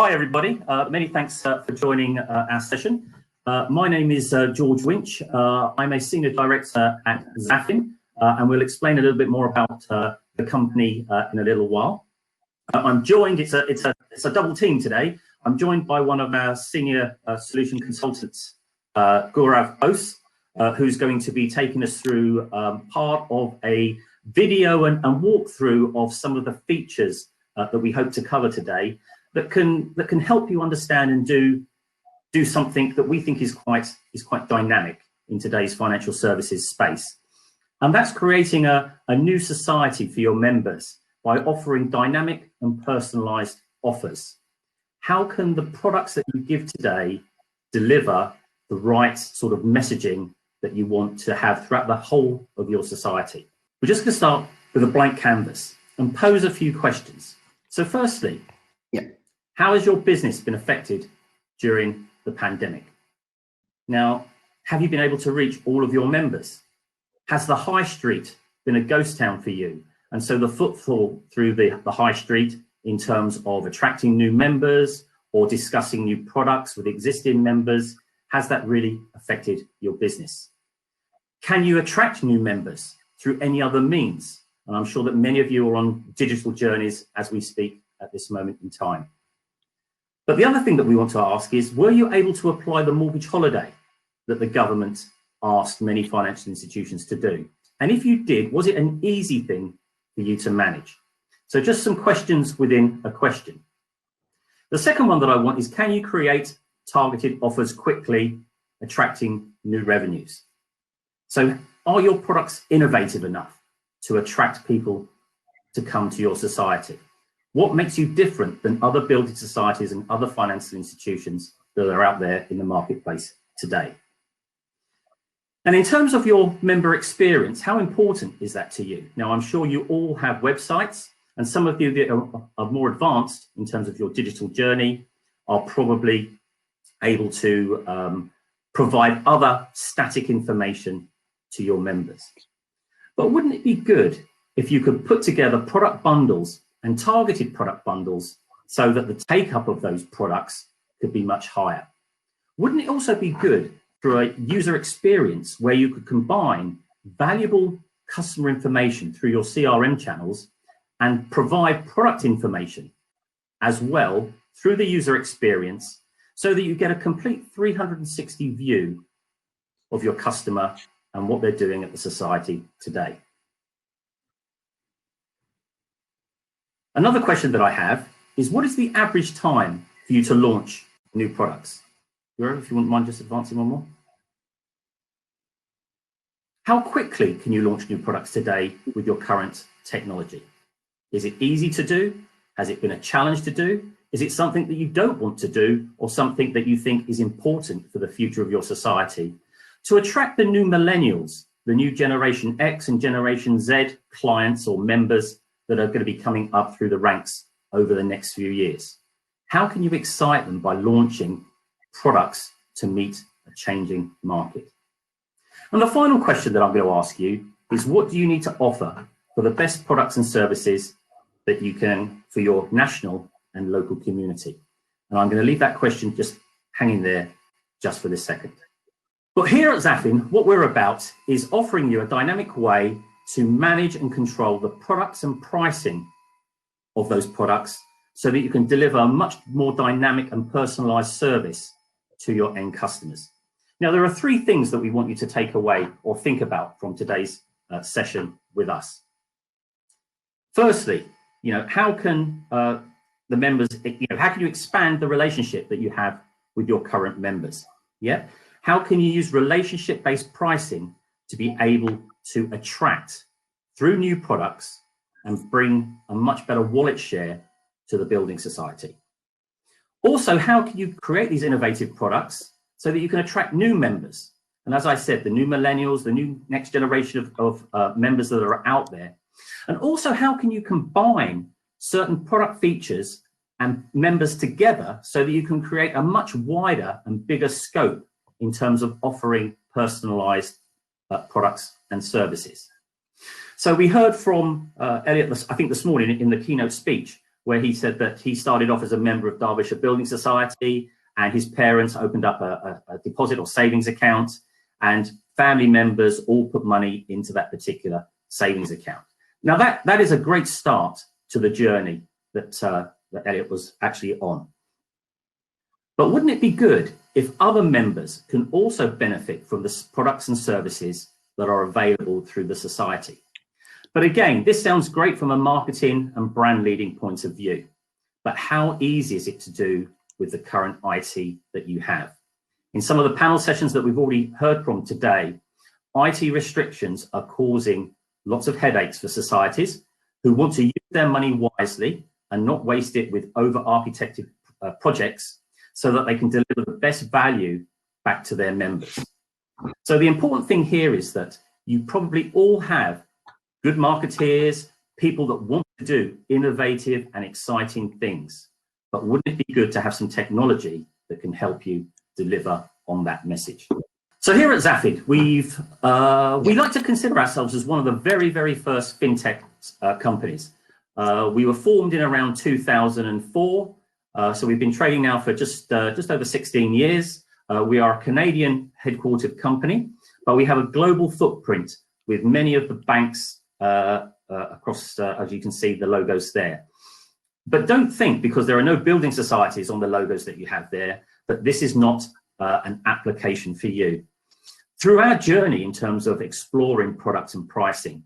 Hi, everybody. Many thanks for joining our session. My name is George Winch. I'm a Senior Director at Zafin, and we'll explain a little bit more about the company in a little while. I'm joined, it's a double team today. I'm joined by one of our Senior Solution Consultants, Gaurav, Bose, who's going to be taking us through part of a video and walkthrough of some of the features that we hope to cover today that can help you understand and do something that we think is quite dynamic in today's financial services space. And that's creating a new society for your members by offering dynamic and personalized offers. How can the products that you give today deliver the right sort of messaging that you want to have throughout the whole of your society? We're just going to start with a blank canvas and pose a few questions. So firstly, how has your business been affected during the pandemic? Now, have you been able to reach all of your members? Has the high street been a ghost town for you? And so the footfall through the high street in terms of attracting new members or discussing new products with existing members, has that really affected your business? Can you attract new members through any other means? And I'm sure that many of you are on digital journeys as we speak at this moment in time. But the other thing that we want to ask is, were you able to apply the mortgage holiday that the government asked many financial institutions to do? And if you did, was it an easy thing for you to manage? So just some questions within a question. The second one that I want is, can you create targeted offers quickly, attracting new revenues? So are your products innovative enough to attract people to come to your society? What makes you different than other building societies and other financial institutions that are out there in the marketplace today? And in terms of your member experience, how important is that to you? Now, I'm sure you all have websites, and some of you that are more advanced in terms of your digital journey are probably able to provide other static information to your members. But wouldn't it be good if you could put together product bundles and targeted product bundles so that the take-up of those products could be much higher? Wouldn't it also be good for a user experience where you could combine valuable customer information through your CRM channels and provide product information as well through the user experience, so that you get a complete 360 view of your customer and what they're doing at the society today? Another question that I have is, what is the average time for you to launch new products? Gaurav, if you wouldn't mind just advancing one more. How quickly can you launch new products today with your current technology? Is it easy to do? Has it been a challenge to do? Is it something that you don't want to do, or something that you think is important for the future of your society? To attract the new millennials, the new Generation X and Generation Z clients or members that are going to be coming up through the ranks over the next few years. How can you excite them by launching products to meet a changing market? And the final question that I'm going to ask you is, what do you need to offer for the best products and services that you can for your national and local community? And I'm going to leave that question just hanging there just for this second. But here at Zafin, what we're about is offering you a dynamic way to manage and control the products and pricing of those products so that you can deliver a much more dynamic and personalized service to your end customers. Now, there are three things that we want you to take away or think about from today's session with us. Firstly, how can the members, how can you expand the relationship that you have with your current members? Yeah. How can you use relationship-based pricing to be able to attract through new products and bring a much better wallet share to the building society? Also, how can you create these innovative products so that you can attract new members? And as I said, the new millennials, the new next generation of members that are out there. And also, how can you combine certain product features and members together so that you can create a much wider and bigger scope in terms of offering personalized products and services? So we heard from Elliot, I think this morning in the keynote speech, where he said that he started off as a member of Derbyshire Building Society, and his parents opened up a deposit or savings account, and family members all put money into that particular savings account. Now that is a great start to the journey that Elliot was actually on. But wouldn't it be good if other members can also benefit from the products and services that are available through the society? But again, this sounds great from a marketing and brand leading point of view, but how easy is it to do with the current IT that you have? In some of the panel sessions that we've already heard from today, IT restrictions are causing lots of headaches for societies who want to use their money wisely and not waste it with over-architected projects so that they can deliver the best value back to their members. So the important thing here is that you probably all have good marketeers, people that want to do innovative and exciting things. But wouldn't it be good to have some technology that can help you deliver on that message? So here at Zafin, we like to consider ourselves as one of the very, very first fintech companies. We were formed in around 2004. So we've been trading now for just over 16 years. We are a Canadian headquartered company, but we have a global footprint with many of the banks across, as you can see, the logos there. But don't think, because there are no building societies on the logos that you have there, that this is not an application for you. Through our journey in terms of exploring products and pricing,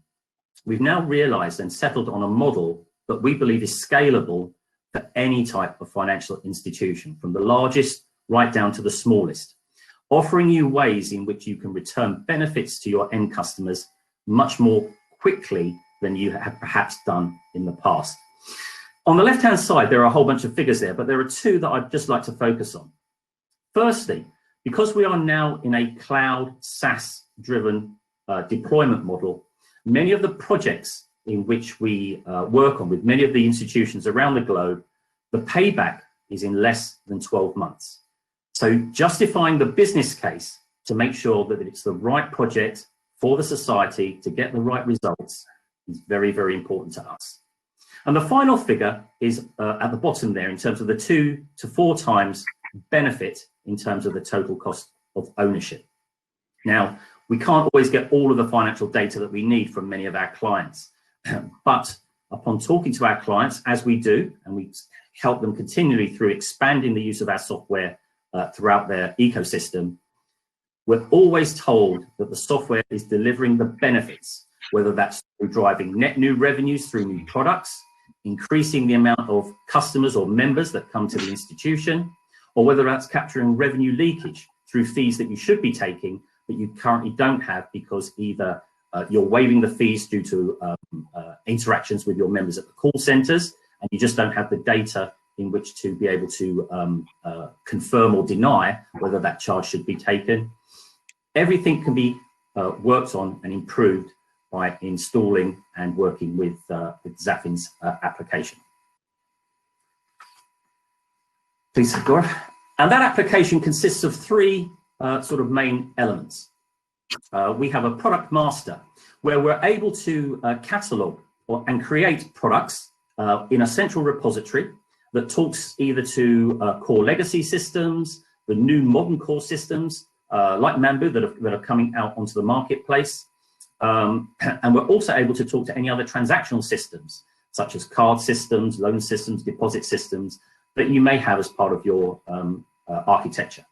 we've now realized and settled on a model that we believe is scalable for any type of financial institution, from the largest right down to the smallest, offering you ways in which you can return benefits to your end customers much more quickly than you have perhaps done in the past. On the left-hand side, there are a whole bunch of figures there, but there are two that I'd just like to focus on. Firstly, because we are now in a cloud SaaS-driven deployment model, many of the projects in which we work on with many of the institutions around the globe, the payback is in less than 12 months. So justifying the business case to make sure that it's the right project for the society to get the right results is very, very important to us. And the final figure is at the bottom there in terms of the 2 to 4 times benefit in terms of the total cost of ownership. Now, we can't always get all of the financial data that we need from many of our clients, but upon talking to our clients, as we do, and we help them continually through expanding the use of our software throughout their ecosystem, we're always told that the software is delivering the benefits, whether that's through driving net new revenues through new products, increasing the amount of customers or members that come to the institution, or whether that's capturing revenue leakage through fees that you should be taking that you currently don't have because either you're waiving the fees due to interactions with your members at the call centers, and you just don't have the data in which to be able to confirm or deny whether that charge should be taken. Everything can be worked on and improved by installing and working with Zafin's application. Please, Gaurav. And that application consists of 3 sort of main elements. We have a product master where we're able to catalog and create products in a central repository that talks either to core legacy systems, the new modern core systems like Mambu that are coming out onto the marketplace. And we're also able to talk to any other transactional systems, such as card systems, loan systems, deposit systems that you may have as part of your architecture.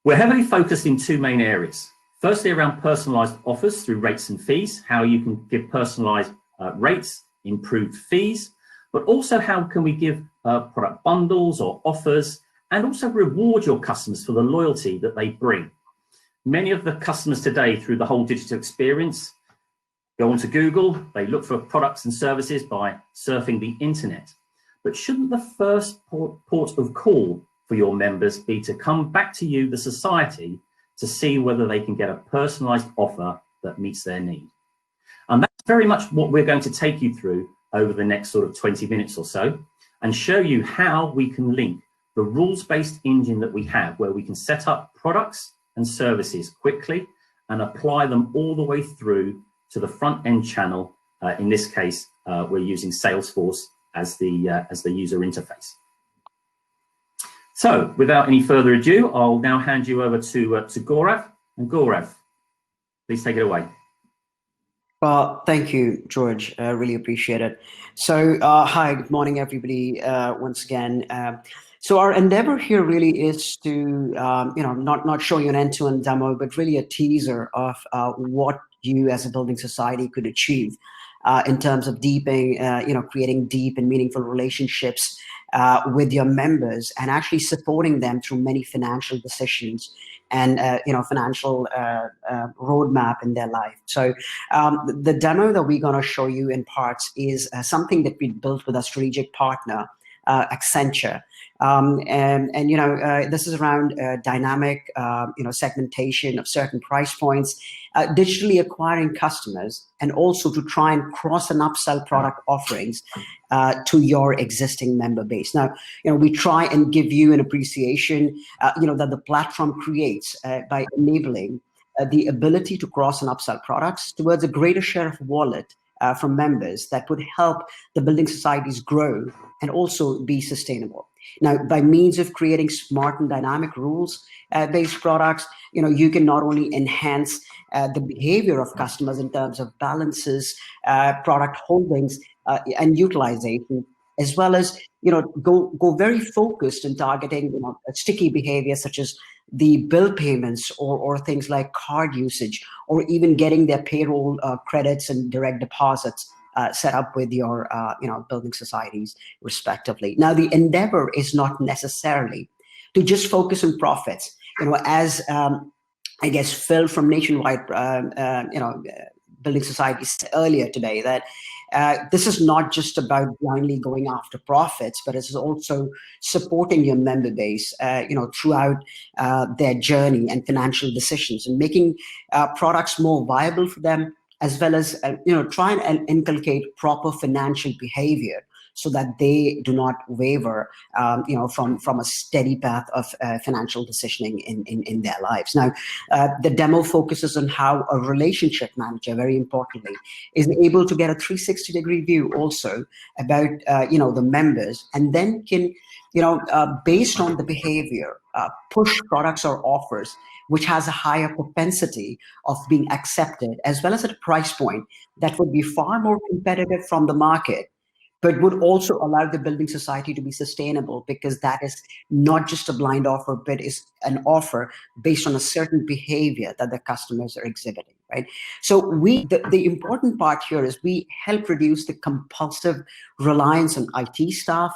We're heavily focused in 2 main areas. Firstly, around personalized offers through rates and fees, how you can give personalized rates, improved fees, but also how can we give product bundles or offers and also reward your customers for the loyalty that they bring. Many of the customers today through the whole digital experience go onto Google, they look for products and services by surfing the internet. But shouldn't the first port of call for your members be to come back to you, the society, to see whether they can get a personalized offer that meets their need? And that's very much what we're going to take you through over the next sort of 20 minutes or so, and show you how we can link the rules-based engine that we have, where we can set up products and services quickly and apply them all the way through to the front end channel. In this case, we're using Salesforce as the user interface. So, without any further ado, I'll now hand you over to Gaurav. And Gaurav, please take it away. Well, thank you, George. I really appreciate it. So, hi, good morning, everybody. Once again, so our endeavor here really is to, not show you an end-to-end demo, but really a teaser of what you as a building society could achieve in terms of deepening, creating deep and meaningful relationships with your members and actually supporting them through many financial decisions and financial roadmap in their life. So the demo that we're going to show you in parts is something that we built with our strategic partner, Accenture. This is around dynamic, segmentation of certain price points, digitally acquiring customers, and also to try and cross and upsell product offerings to your existing member base. Now, we try and give you an appreciation, that the platform creates by enabling the ability to cross and upsell products towards a greater share of wallet from members that would help the building societies grow and also be sustainable. Now, by means of creating smart and dynamic rules-based products, you can not only enhance the behavior of customers in terms of balances, product holdings, and utilization, as well as go very focused in targeting sticky behavior such as the bill payments or things like card usage, or even getting their payroll credits and direct deposits set up with your building societies respectively. Now, the endeavor is not necessarily to just focus on profits. As I guess Phil from Nationwide Building Societies earlier today, that this is not just about blindly going after profits, but it's also supporting your member base, throughout their journey and financial decisions, and making products more viable for them, as well as try and inculcate proper financial behavior so that they do not waver, from a steady path of financial decisioning in their lives. Now, the demo focuses on how a relationship manager, very importantly, is able to get a 360-degree view also about the members, and then can based on the behavior, push products or offers which has a higher propensity of being accepted, as well as at a price point that would be far more competitive from the market, but would also allow the building society to be sustainable, because that is not just a blind offer, but is an offer based on a certain behavior that the customers are exhibiting, right? So the important part here is we help reduce the compulsive reliance on IT staff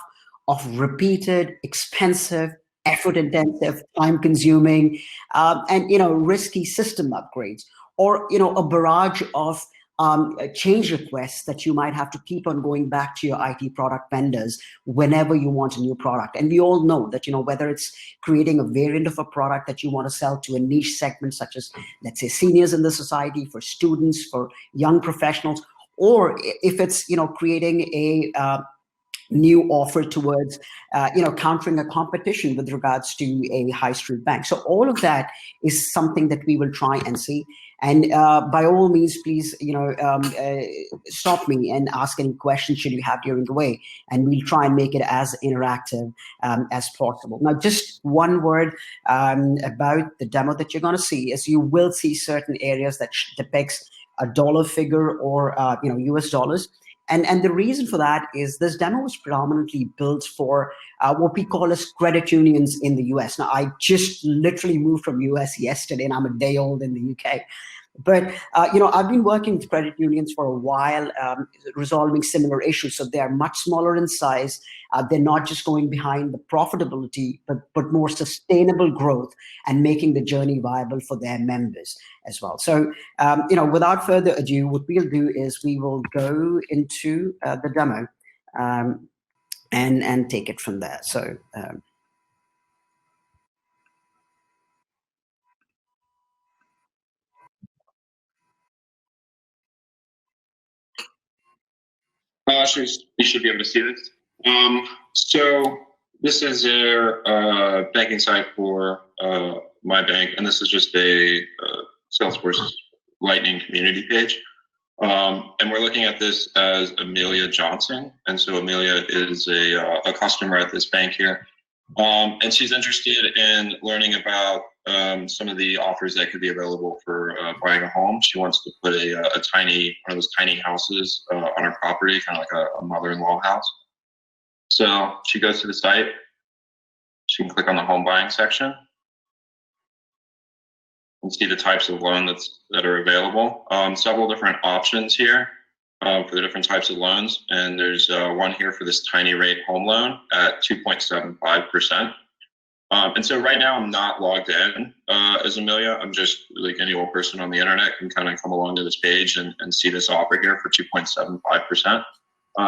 of repeated, expensive, effort-intensive, time-consuming, and risky system upgrades, or a barrage of change requests that you might have to keep on going back to your IT product vendors whenever you want a new product. And we all know that whether it's creating a variant of a product that you want to sell to a niche segment, such as, let's say, seniors in the society, for students, for young professionals, or if it's creating a new offer towards, countering a competition with regards to a high street bank. So all of that is something that we will try and see. And by all means, please, stop me and ask any questions should you have during the way, and we'll try and make it as interactive as possible. Now, just one word about the demo that you're going to see is you will see certain areas that depicts a dollar figure or US dollars. And the reason for that is this demo was predominantly built for what we call as credit unions in the US. Now, I just literally moved from US yesterday, and I'm a day old in the UK. But, I've been working with credit unions for a while, resolving similar issues. So they're much smaller in size. They're not just going behind the profitability, but more sustainable growth and making the journey viable for their members as well. So, without further ado, what we'll do is we will go into the demo and take it from there. So, you should be able to see this. So this is their banking site for my bank, and this is just a Salesforce Lightning community page. And we're looking at this as Amelia Johnson. And so Amelia is a customer at this bank here. And she's interested in learning about some of the offers that could be available for buying a home. She wants to put one of those tiny houses on her property, kind of like a mother-in-law house. So she goes to the site. She can click on the home buying section and see the types of loan that are available. Several different options here for the different types of loans. And there's one here for this tiny rate home loan at 2.75%. And so right now I'm not logged in as Amelia. I'm just like any old person on the internet can kind of come along to this page and see this offer here for 2.75%.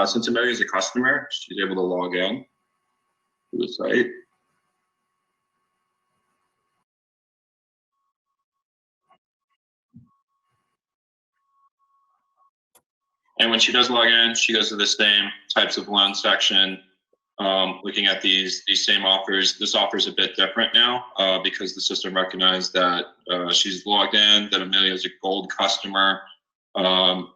Since Amelia is a customer, she's able to log in to the site. And when she does log in, she goes to the same types of loan section, looking at these same offers. This offer is a bit different now because the system recognized that she's logged in, that Amelia is a gold customer.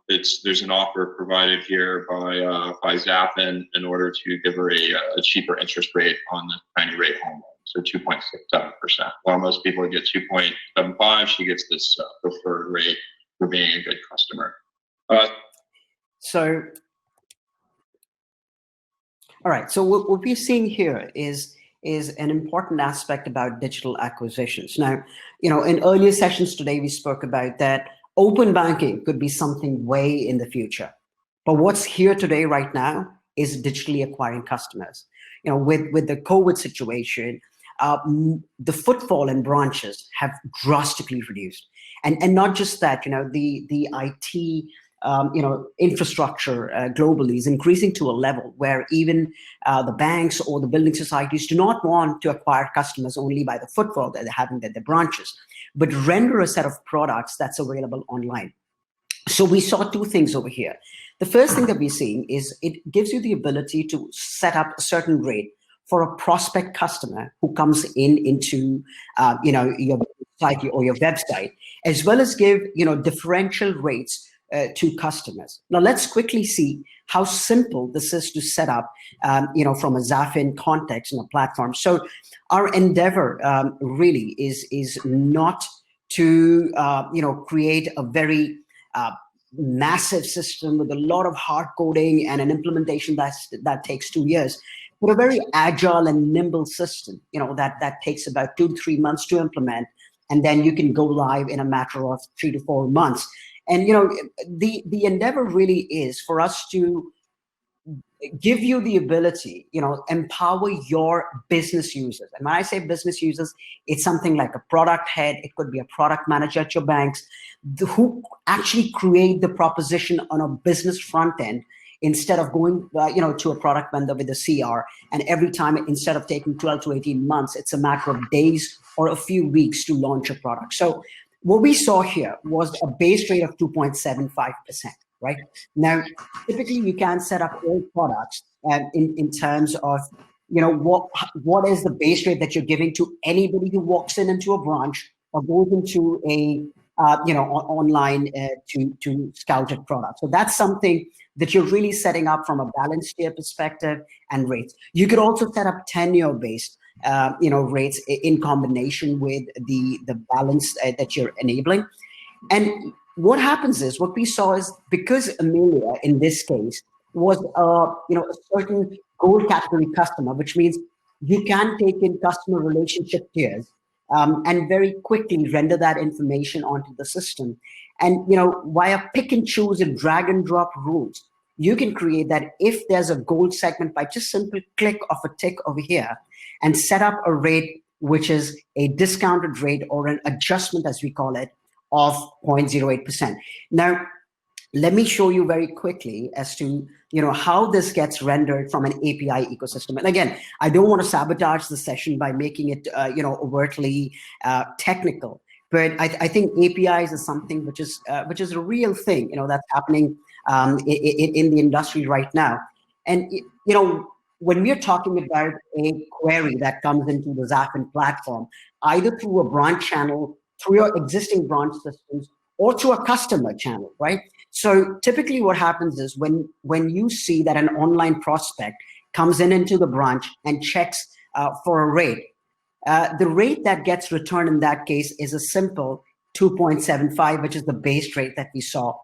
There's an offer provided here by Zafin in order to give her a cheaper interest rate on the tiny rate home loan, so 2.67%. While most people get 2.75, she gets this preferred rate for being a good customer. So, all right. So what we're seeing here is an important aspect about digital acquisitions. Now, in earlier sessions today, we spoke about that open banking could be something way in the future. But what's here today, right now, is digitally acquiring customers. With the COVID situation, the footfall in branches have drastically reduced, and not just that. The IT infrastructure globally is increasing to a level where even the banks or the building societies do not want to acquire customers only by the footfall that they're having at their branches, but render a set of products that's available online. So we saw two things over here. The first thing that we're seeing is it gives you the ability to set up a certain rate for a prospect customer who comes into your site or your website, as well as give differential rates to customers. Now let's quickly see how simple this is to set up, from a Zafin context and a platform. So our endeavor really is not to create a very massive system with a lot of hard coding and an implementation that takes 2 years, but a very agile and nimble system, that takes about 2 to 3 months to implement, and then you can go live in a matter of 3 to 4 months. And the endeavor really is for us to give you the ability, empower your business users. And when I say business users, it's something like a product head. It could be a product manager at your banks who actually create the proposition on a business front end instead of going, to a product vendor with a CR. And every time, instead of taking 12 to 18 months, it's a matter of days or a few weeks to launch a product. So what we saw here was a base rate of 2.75%, right? Now, typically you can set up all products in terms of, what is the base rate that you're giving to anybody who walks into a branch or goes into a, online to scouted product. So that's something that you're really setting up from a balance tier perspective and rates. You could also set up tenure-based rates in combination with the balance that you're enabling. And what happens is, what we saw is, because Amelia in this case was a certain gold category customer, which means you can take in customer relationship tiers and very quickly render that information onto the system. And via pick and choose and drag and drop rules, you can create that if there's a gold segment by just simple click of a tick over here and set up a rate which is a discounted rate or an adjustment, as we call it, of 0.08%. Now, let me show you very quickly as to how this gets rendered from an API ecosystem. And again, I don't want to sabotage the session by making it overtly technical, but I think APIs is something which is a real thing that's happening in the industry right now. And when we're talking about a query that comes into the Zafin platform, either through a branch channel, through your existing branch systems, or through a customer channel, right? So typically what happens is when you see that an online prospect comes into the branch and checks for a rate, the rate that gets returned in that case is a simple 2.75, which is the base rate that we saw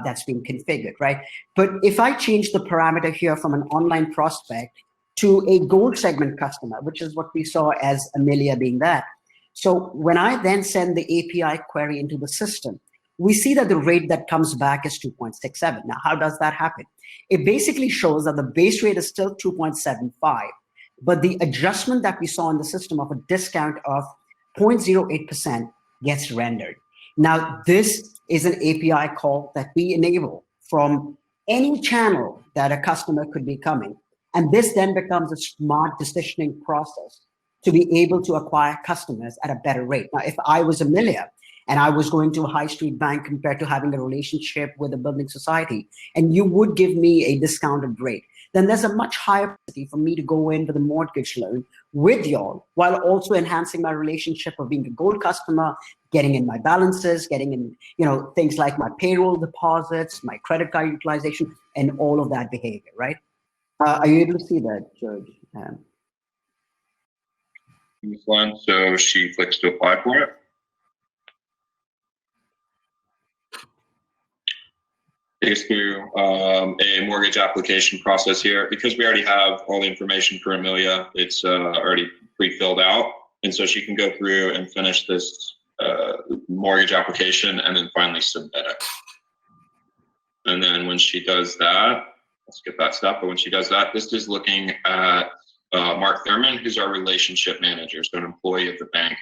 that's been configured, right? But if I change the parameter here from an online prospect to a gold segment customer, which is what we saw as Amelia being that. So when I then send the API query into the system, we see that the rate that comes back is 2.67. Now, how does that happen? It basically shows that the base rate is still 2.75, but the adjustment that we saw in the system of a discount of 0.08% gets rendered. Now, this is an API call that we enable from any channel that a customer could be coming. And this then becomes a smart decisioning process to be able to acquire customers at a better rate. Now, if I was Amelia and I was going to a high street bank compared to having a relationship with a building society, and you would give me a discounted rate, then there's a much higher possibility for me to go in with a mortgage loan with y'all, while also enhancing my relationship of being a gold customer, getting in my balances, getting in, things like my payroll deposits, my credit card utilization, and all of that behavior, right? Are you able to see that, George? This one, so she clicks to apply for it. Take us through a mortgage application process here. Because we already have all the information for Amelia, it's already pre-filled out. And so she can go through and finish this mortgage application and then finally submit it. And then when she does that, let's skip that step, but when she does that, this is looking at Mark Thurman, who's our relationship manager, so an employee of the bank.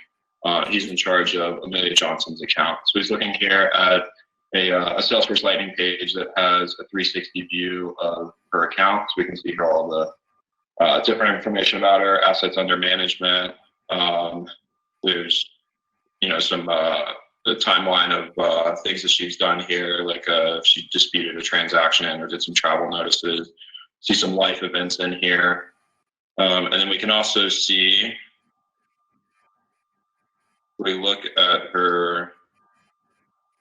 He's in charge of Amelia Johnson's account. So he's looking here at a Salesforce Lightning page that has a 360 view of her account. So we can see here all the different information about her, assets under management. There's, some the timeline of things that she's done here, like if she disputed a transaction or did some travel notices. See some life events in here. And then we can also see, we look at her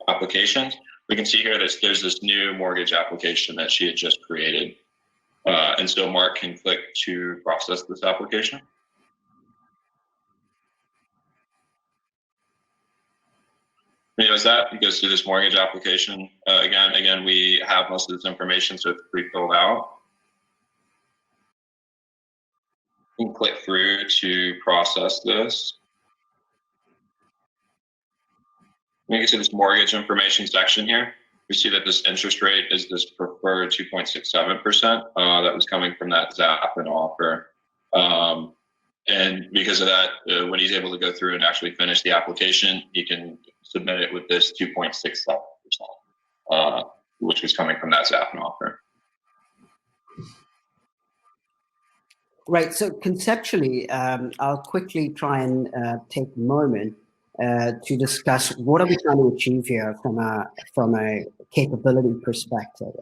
applications, we can see here that there's this new mortgage application that she had just created. And so Mark can click to process this application. When he does that, he goes through this mortgage application. Again, we have most of this information, so it's pre-filled out. You can click through to process this. When we get to this mortgage information section here, we see that this interest rate is this preferred 2.67%. That was coming from that Zafin offer. And because of that, when he's able to go through and actually finish the application, he can submit it with this 2.67%, which was coming from that Zafin offer. Right. So conceptually, I'll quickly try and take a moment to discuss what are we trying to achieve here from a capability perspective.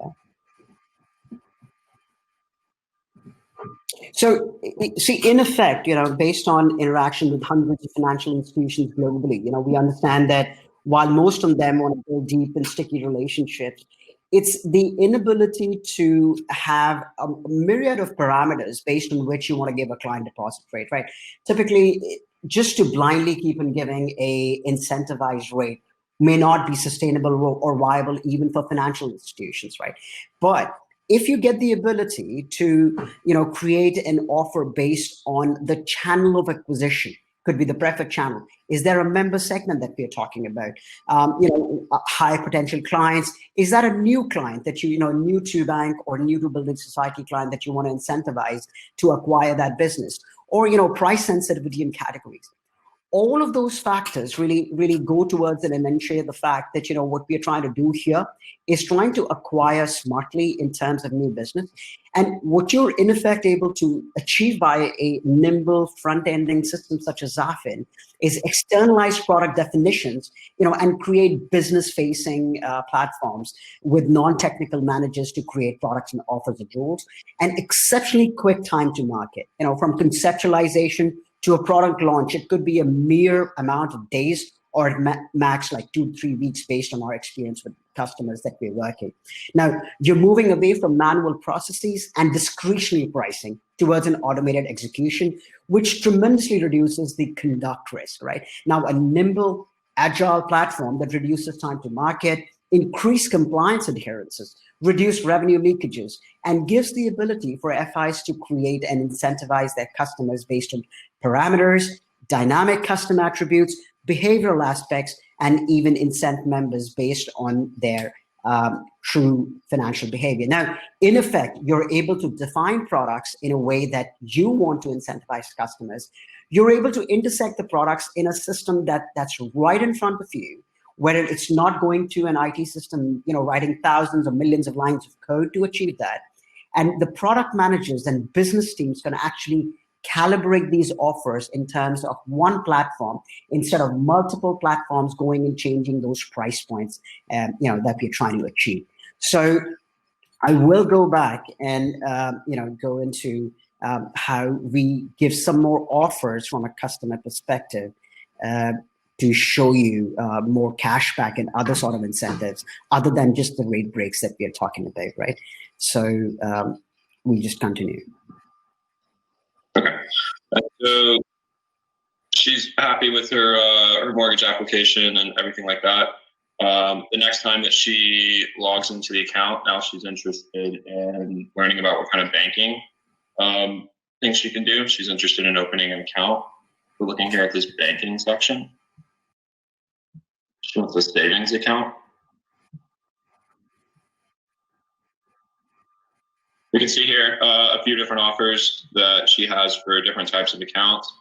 So, see, in effect, based on interaction with hundreds of financial institutions globally, we understand that while most of them want to build deep and sticky relationships, it's the inability to have a myriad of parameters based on which you want to give a client deposit rate, right? Typically, just to blindly keep on giving a incentivized rate may not be sustainable or viable even for financial institutions, right? But if you get the ability to, create an offer based on the channel of acquisition, could be the preferred channel. Is there a member segment that we're talking about? High potential clients. Is that a new client that new to bank or new to building society client that you want to incentivize to acquire that business? Or, price sensitivity in categories. All of those factors really go towards and enunciate the fact that, what we're trying to do here is trying to acquire smartly in terms of new business. And what you're in effect able to achieve by a nimble front-ending system such as Zafin is externalize product definitions, and create business-facing platforms with non-technical managers to create products and offers and rules, and exceptionally quick time to market, from conceptualization to a product launch. It could be a mere amount of days or at max like 2-3 weeks based on our experience with customers that we're working. Now, you're moving away from manual processes and discretionary pricing towards an automated execution, which tremendously reduces the conduct risk, right? Now, a nimble, agile platform that reduces time to market, increase compliance adherences, reduce revenue leakages, and gives the ability for FIs to create and incentivize their customers based on parameters, dynamic custom attributes, behavioral aspects, and even incent members based on their true financial behavior. Now, in effect, you're able to define products in a way that you want to incentivize customers. You're able to intersect the products in a system that's right in front of you, where it's not going to an IT system, writing thousands or millions of lines of code to achieve that. And the product managers and business teams can actually calibrate these offers in terms of one platform instead of multiple platforms going and changing those price points that we're trying to achieve. So I will go back and go into how we give some more offers from a customer perspective to show you more cashback and other sort of incentives other than just the rate breaks that we are talking about, right? So we just continue. Okay. So she's happy with her mortgage application and everything like that. The next time that she logs into the account, now she's interested in learning about what kind of banking things she can do. She's interested in opening an account. We're looking here at this banking section. She wants a savings account. We can see here a few different offers that she has for different types of accounts.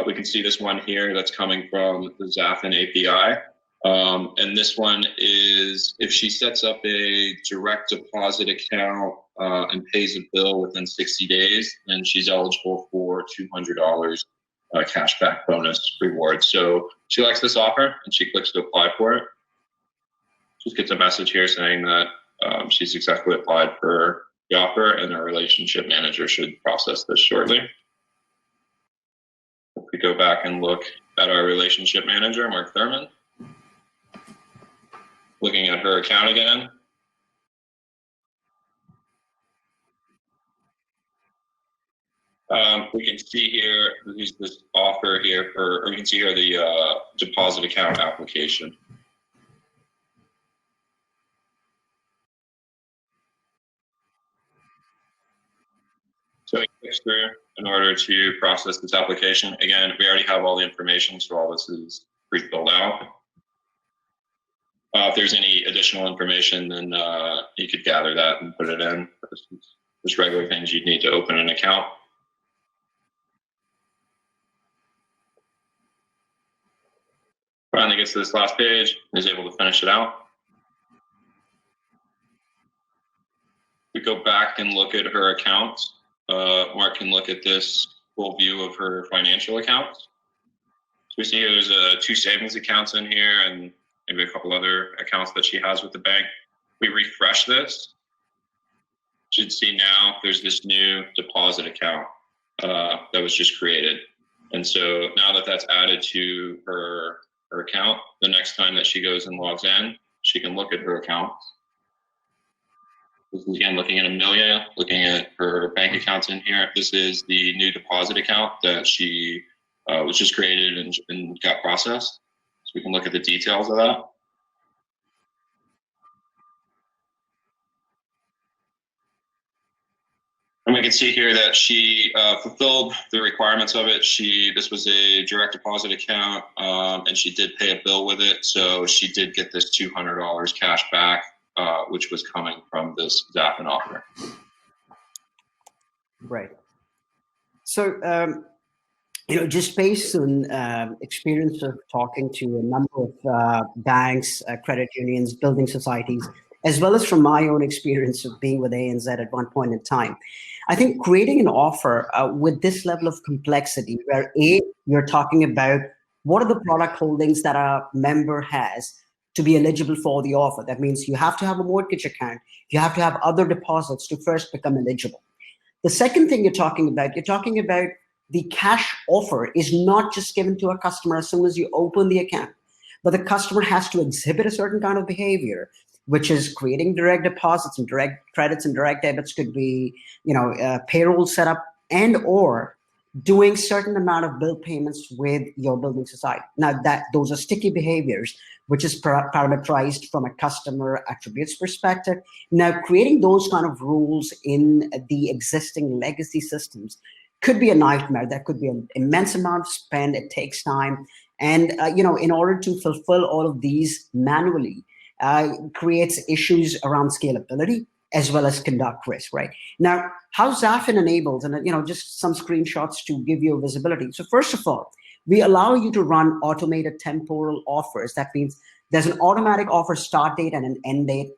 We can see this one here that's coming from the Zafin API. And this one is if she sets up a direct deposit account and pays a bill within 60 days, then she's eligible for $200 cashback bonus reward. So she likes this offer and she clicks to apply for it. Just gets a message here saying that she's successfully applied for the offer and our relationship manager should process this shortly. If we go back and look at our relationship manager, Mark Thurman, looking at her account again. We can see here, there's this offer here or we can see here the deposit account application. So it clicks through in order to process this application. Again, we already have all the information, so all this is pre-filled out. If there's any additional information, then you could gather that and put it in. Just regular things you'd need to open an account. Finally gets to this last page and is able to finish it out. We go back and look at her accounts. Mark can look at this full view of her financial accounts. So we see here there's 2 savings accounts in here and maybe a couple other accounts that she has with the bank. We refresh this. You should see now there's this new deposit account that was just created. And so now that that's added to her account, the next time that she goes and logs in, she can look at her account. This is again looking at Amelia, looking at her bank accounts in here. This is the new deposit account that she was just created and got processed. So we can look at the details of that. And we can see here that she fulfilled the requirements of it. This was a direct deposit account, and she did pay a bill with it. So she did get this $200 cash back, which was coming from this Zafin offer. Right. So, just based on experience of talking to a number of banks, credit unions, building societies, as well as from my own experience of being with ANZ at one point in time, I think creating an offer with this level of complexity, where you're talking about what are the product holdings that a member has to be eligible for the offer. That means you have to have a mortgage account. You have to have other deposits to first become eligible. The second thing you're talking about the cash offer is not just given to a customer as soon as you open the account, but the customer has to exhibit a certain kind of behavior, which is creating direct deposits and direct credits and direct debits, could be, payroll setup, and or doing certain amount of bill payments with your building society. Now that those are sticky behaviors, which is parameterized from a customer attributes perspective. Now creating those kind of rules in the existing legacy systems could be a nightmare. That could be an immense amount of spend. It takes time. And, in order to fulfill all of these manually, creates issues around scalability as well as conduct risk, right? Now, how Zafin enables, and just some screenshots to give you visibility. So first of all, we allow you to run automated temporal offers. That means there's an automatic offer start date and an end date,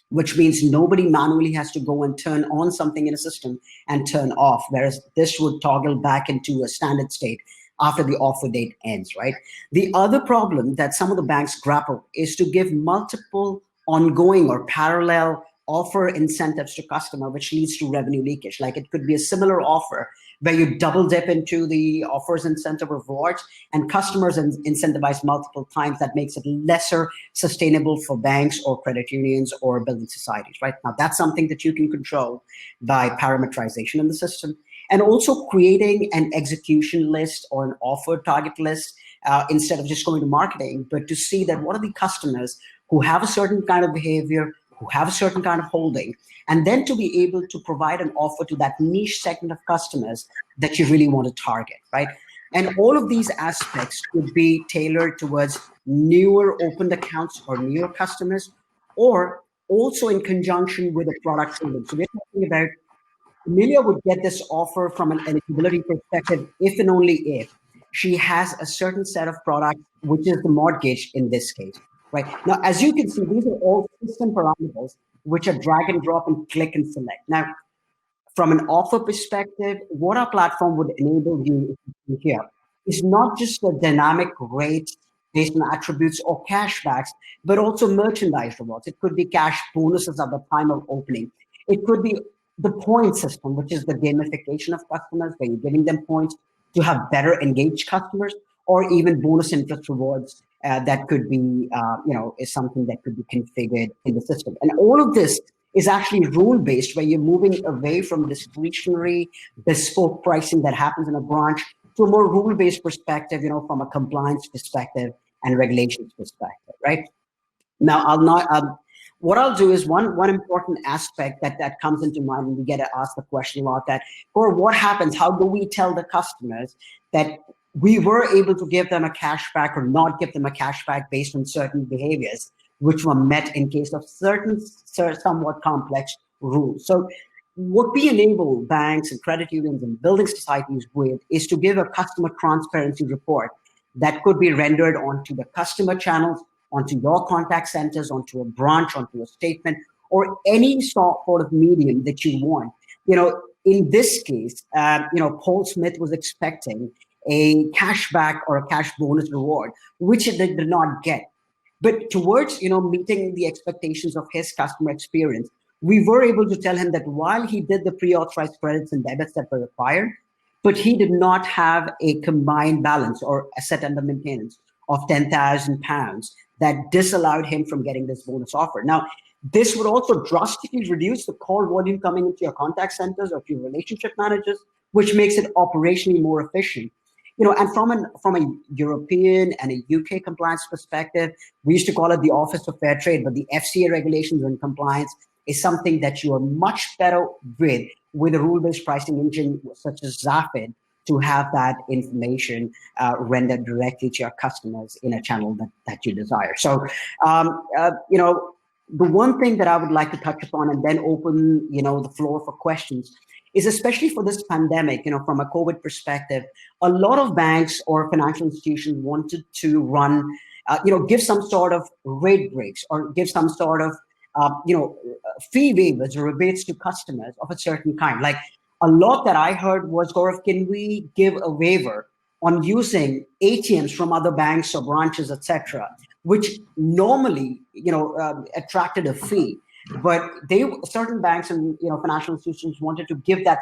which means nobody manually has to go and turn on something in a system and turn off, whereas this would toggle back into a standard state after the offer date ends, right? The other problem that some of the banks grapple is to give multiple ongoing or parallel offer incentives to customer, which leads to revenue leakage. Like it could be a similar offer where you double dip into the offers incentive rewards and customers incentivize multiple times. That makes it lesser sustainable for banks or credit unions or building societies, right? Now that's something that you can control by parameterization in the system. And also creating an execution list or an offer target list instead of just going to marketing, but to see that what are the customers who have a certain kind of behavior, who have a certain kind of holding, and then to be able to provide an offer to that niche segment of customers that you really want to target, right? And all of these aspects could be tailored towards newer opened accounts or newer customers, or also in conjunction with a product tailoring. So we're talking about Amelia would get this offer from an eligibility perspective if and only if she has a certain set of products, which is the mortgage in this case, right? Now, as you can see, these are all system parameters, which are drag and drop and click and select. Now, from an offer perspective, what our platform would enable you here is not just a dynamic rate based on attributes or cashbacks, but also merchandise rewards. It could be cash bonuses at the time of opening. It could be the point system, which is the gamification of customers, where you're giving them points to have better engaged customers, or even bonus interest rewards that could be, is something that could be configured in the system. And all of this is actually rule-based, where you're moving away from discretionary, bespoke pricing that happens in a branch to a more rule-based perspective, from a compliance perspective and regulations perspective, right? Now, what I'll do is one important aspect that comes into mind when we get to ask the question a lot, that, or what happens, how do we tell the customers that we were able to give them a cashback or not give them a cashback based on certain behaviors, which were met in case of certain somewhat complex rules. So what we enable banks and credit unions and building societies with is to give a customer transparency report that could be rendered onto the customer channels, onto your contact centers, onto a branch, onto a statement, or any sort of medium that you want. In this case, Paul Smith was expecting a cashback or a cash bonus reward, which they did not get. But towards, meeting the expectations of his customer experience, we were able to tell him that while he did the pre-authorized credits and debits that were required, but he did not have a combined balance or asset under maintenance of £10,000 that disallowed him from getting this bonus offer. Now, this would also drastically reduce the call volume coming into your contact centers or to your relationship managers, which makes it operationally more efficient. And from a European and a UK compliance perspective, we used to call it the Office of Fair Trade, but the FCA regulations and compliance is something that you are much better with a rule-based pricing engine such as Zafin, to have that information rendered directly to your customers in a channel that you desire. So, the one thing that I would like to touch upon and then open, the floor for questions is, especially for this pandemic, from a COVID perspective, a lot of banks or financial institutions wanted to run, give some sort of rate breaks or give some sort of, fee waivers or rebates to customers of a certain kind. Like, a lot that I heard was, Gaurav, can we give a waiver on using ATMs from other banks or branches, etc., which normally, attracted a fee, but certain banks and financial institutions wanted to give that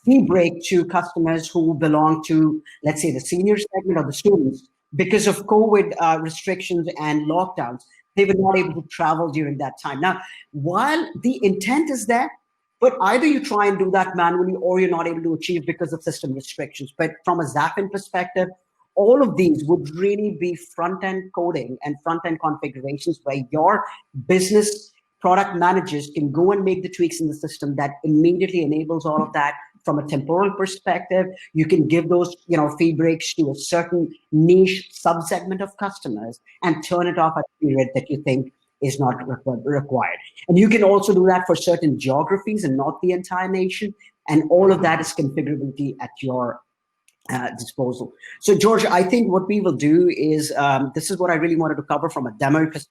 fee break to customers who belong to, let's say, the senior segment or the students, because of COVID restrictions and lockdowns, they were not able to travel during that time. Now, while the intent is there, but either you try and do that manually or you're not able to achieve because of system restrictions. But from a Zafin perspective, all of these would really be front-end coding and front-end configurations where your business product managers can go and make the tweaks in the system that immediately enables all of that. From a temporal perspective, you can give those, fee breaks to a certain niche subsegment of customers and turn it off at a period that you think is not required. And you can also do that for certain geographies and not the entire nation. And all of that is configurability at your disposal. So, George, I think what we will do is, this is what I really wanted to cover from a demo perspective.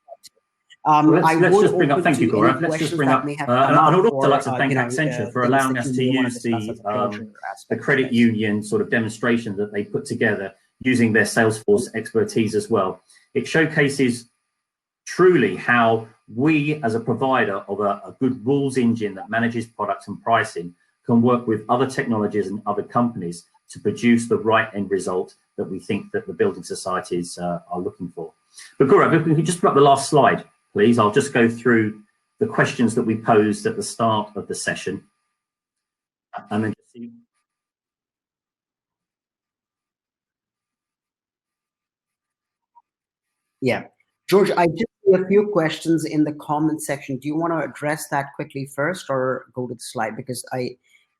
Let's just bring up, thank you, Gaurav. Let's just bring up, and I would also like to thank Accenture for allowing us to use the credit union sort of demonstration that they put together using their Salesforce expertise as well. It showcases truly how we, as a provider of a good rules engine that manages products and pricing, can work with other technologies and other companies to produce the right end result that we think that the building societies are looking for. But Gaurav, if we could just put up the last slide, please. I'll just go through the questions that we posed at the start of the session. And then just see. Yeah. George, I just see a few questions in the comment section. Do you want to address that quickly first or go to the slide? Because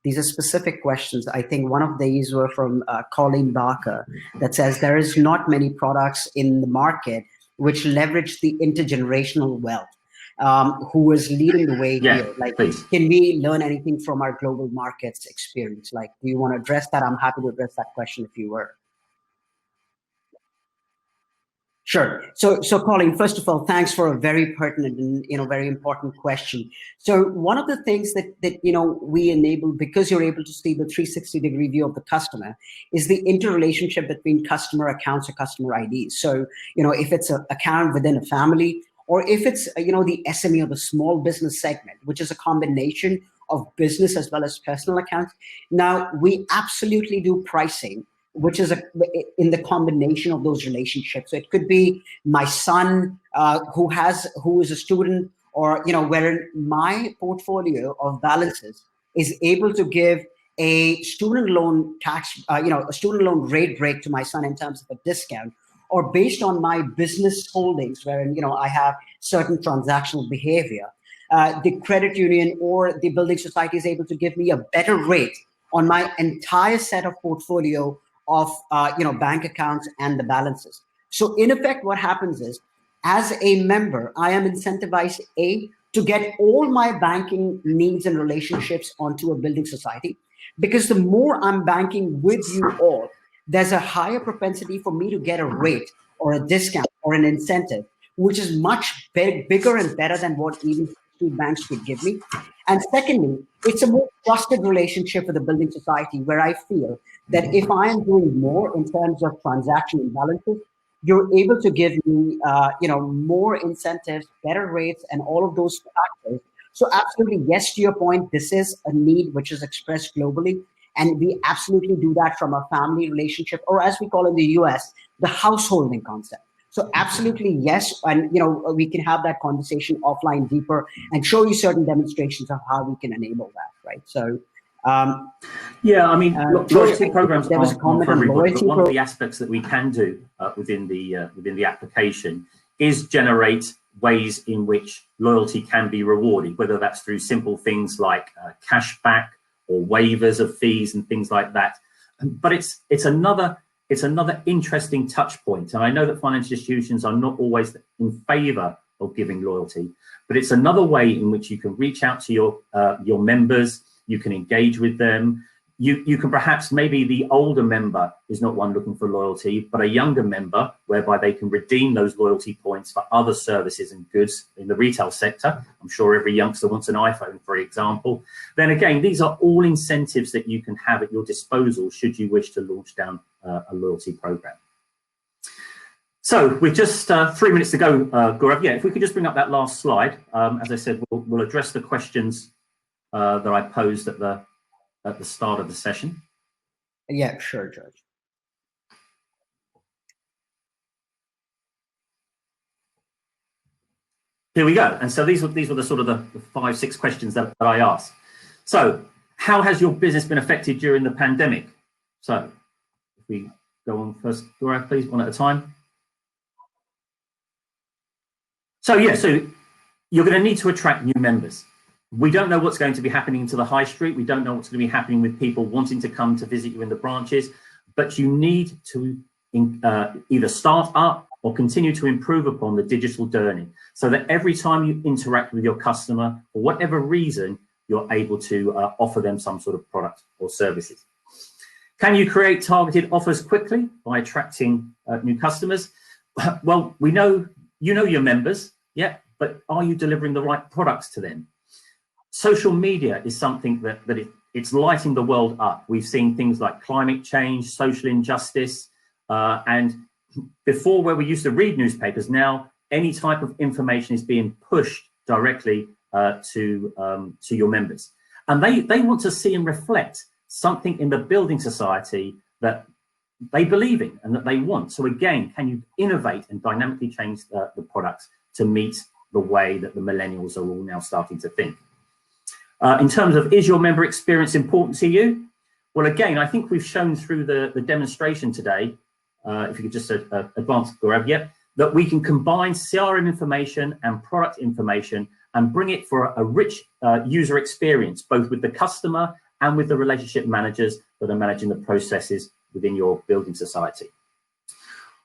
these are specific questions. I think one of these were from Colleen Barker that says there is not many products in the market which leverage the intergenerational wealth. Who is leading the way here? Like, please. Can we learn anything from our global markets experience? Like, do you want to address that? I'm happy to address that question if you were. Sure. So Colleen, first of all, thanks for a very pertinent and very important question. So one of the things that we enable, because you're able to see the 360-degree view of the customer, is the interrelationship between customer accounts or customer IDs. So if it's an account within a family, or if it's the SME or the small business segment, which is a combination of business as well as personal accounts. Now we absolutely do pricing, which is in the combination of those relationships. So it could be my son who is a student, or wherein my portfolio of balances is able to give a student loan a student loan rate break to my son in terms of a discount, or based on my business holdings, wherein I have certain transactional behavior. The credit union or the building society is able to give me a better rate on my entire set of portfolio of bank accounts and the balances. So in effect, what happens is, as a member, I am incentivized to get all my banking needs and relationships onto a building society, because the more I'm banking with you all, there's a higher propensity for me to get a rate or a discount or an incentive, which is much bigger and better than what even two banks could give me. And secondly, it's a more trusted relationship with the building society, where I feel that if I am doing more in terms of transaction imbalances, you're able to give me, more incentives, better rates, and all of those factors. So absolutely, yes, to your point, this is a need which is expressed globally. And we absolutely do that from a family relationship, or as we call in the US, the householding concept. So absolutely, yes. And, we can have that conversation offline deeper and show you certain demonstrations of how we can enable that, right? So, yeah, I mean, loyalty programs there was a comment on loyalty, but one of the aspects that we can do within the application is generate ways in which loyalty can be rewarded, whether that's through simple things like cash back or waivers of fees and things like that. But it's another interesting touch point. And I know that financial institutions are not always in favor of giving loyalty, but it's another way in which you can reach out to your members. You can engage with them. You can perhaps, maybe the older member is not one looking for loyalty, but a younger member, whereby they can redeem those loyalty points for other services and goods in the retail sector. I'm sure every youngster wants an iPhone, for example. Then again, these are all incentives that you can have at your disposal should you wish to launch down a loyalty program. So with just 3 minutes to go, Gaurav, yeah, if we could just bring up that last slide. As I said, we'll address the questions that I posed at the start of the session. Yeah, sure, George. Here we go. And so these were the sort of the 5-6 questions that I asked. So how has your business been affected during the pandemic? So if we go on first, Gaurav, please, one at a time. So yeah, so you're going to need to attract new members. We don't know what's going to be happening to the high street. We don't know what's going to be happening with people wanting to come to visit you in the branches, but you need to either start up or continue to improve upon the digital journey so that every time you interact with your customer, for whatever reason, you're able to offer them some sort of product or services. Can you create targeted offers quickly by attracting new customers? Well, we know you know your members, yeah, but are you delivering the right products to them? Social media is something that it's lighting the world up. We've seen things like climate change, social injustice, and before, where we used to read newspapers, now any type of information is being pushed directly to your members. And they want to see and reflect something in the building society that they believe in and that they want. So again, can you innovate and dynamically change the products to meet the way that the millennials are all now starting to think? In terms of, is your member experience important to you? Well, again, I think we've shown through the demonstration today, if you could just advance, Gaurav, yeah, that we can combine CRM information and product information and bring it for a rich user experience, both with the customer and with the relationship managers that are managing the processes within your building society.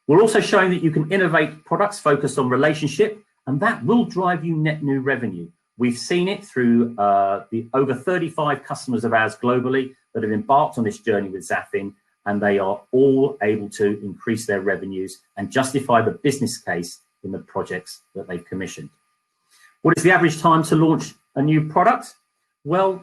We're also showing that you can innovate products focused on relationship, and that will drive you net new revenue. We've seen it through the over 35 customers of ours globally that have embarked on this journey with Zafin, and they are all able to increase their revenues and justify the business case in the projects that they've commissioned. What is the average time to launch a new product? Well,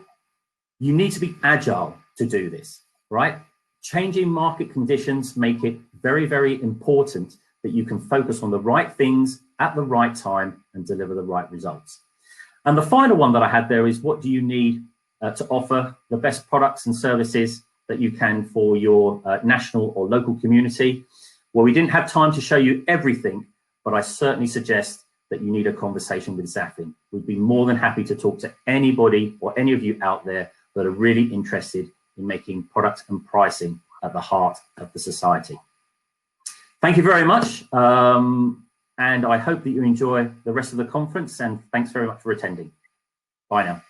you need to be agile to do this, right? Changing market conditions make it very, very important that you can focus on the right things at the right time and deliver the right results. And the final one that I had there is, what do you need to offer the best products and services that you can for your national or local community? Well, we didn't have time to show you everything, but I certainly suggest that you need a conversation with Zafin. We'd be more than happy to talk to anybody or any of you out there that are really interested in making product and pricing at the heart of the society. Thank you very much. And I hope that you enjoy the rest of the conference, and thanks very much for attending. Bye now.